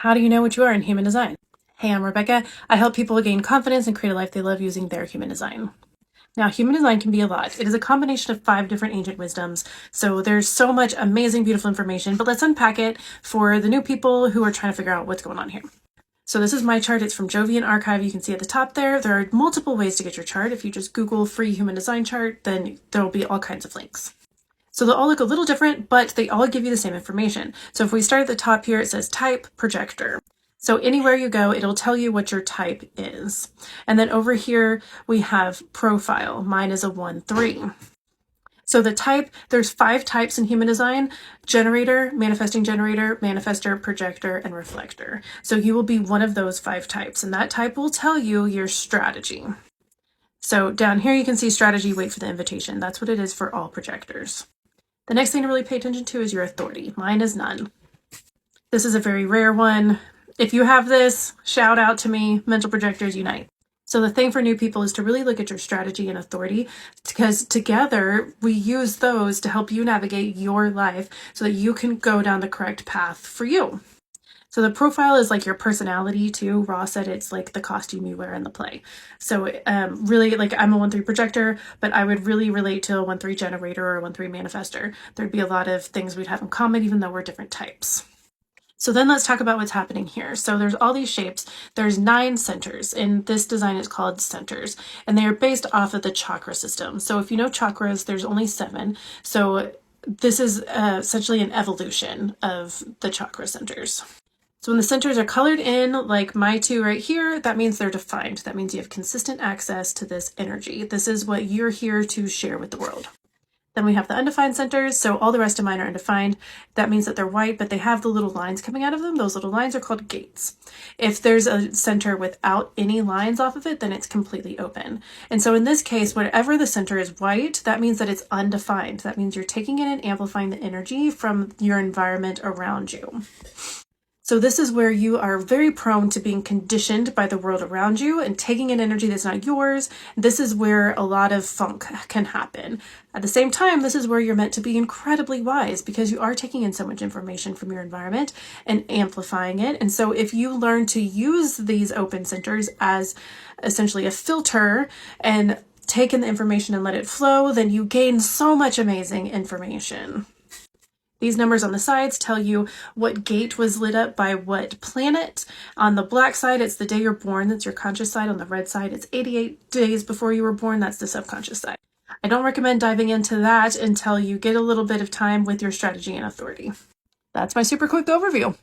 How do you know what you are in human design? Hey, I'm Rebecca. I help people gain confidence and create a life they love using their human design. Now, human design can be a lot. It is a combination of 5 different ancient wisdoms. So there's so much amazing, beautiful information, but let's unpack it for the new people who are trying to figure out what's going on here. So this is my chart. It's from Jovian Archive. You can see at the top there. There are multiple ways to get your chart. If you just Google free human design chart, then there'll be all kinds of links. So they'll all look a little different, but they all give you the same information. So if we start at the top here, it says type projector. So anywhere you go, it'll tell you what your type is. And then over here, we have profile. Mine is a 1-3. So the type, there's 5 types in human design: generator, manifester, projector, and reflector. So you will be one of those 5 types, and that type will tell you your strategy. So down here, you can see strategy, wait for the invitation. That's what it is for all projectors. The next thing to really pay attention to is your authority. Mine is none. This is a very rare one. If you have this, shout out to me. Mental projectors unite. So the thing for new people is to really look at your strategy and authority, because together we use those to help you navigate your life so that you can go down the correct path for you. So the profile is like your personality too. Ross said it's like the costume you wear in the play. So really, like, I'm a 1-3 projector, but I would really relate to a 1-3 generator or a 1-3 manifester. There'd be a lot of things we'd have in common, even though we're different types. So then let's talk about what's happening here. So there's all these shapes. There's 9 centers. In this design, it's called centers, and they are based off of the chakra system. So if you know chakras, there's only 7. So this is essentially an evolution of the chakra centers. So when the centers are colored in, like my 2 right here, that means they're defined. That means you have consistent access to this energy. This is what you're here to share with the world. Then we have the undefined centers. So all the rest of mine are undefined. That means that they're white, but they have the little lines coming out of them. Those little lines are called gates. If there's a center without any lines off of it, then it's completely open. And so in this case, whenever the center is white, that means that it's undefined. That means you're taking in and amplifying the energy from your environment around you. So this is where you are very prone to being conditioned by the world around you and taking in energy that's not yours. This is where a lot of funk can happen. At the same time, this is where you're meant to be incredibly wise, because you are taking in so much information from your environment and amplifying it. And so if you learn to use these open centers as essentially a filter and take in the information and let it flow, then you gain so much amazing information. These numbers on the sides tell you what gate was lit up by what planet. On the black side, it's the day you're born. That's your conscious side. On the red side, it's 88 days before you were born. That's the subconscious side. I don't recommend diving into that until you get a little bit of time with your strategy and authority. That's my super quick overview.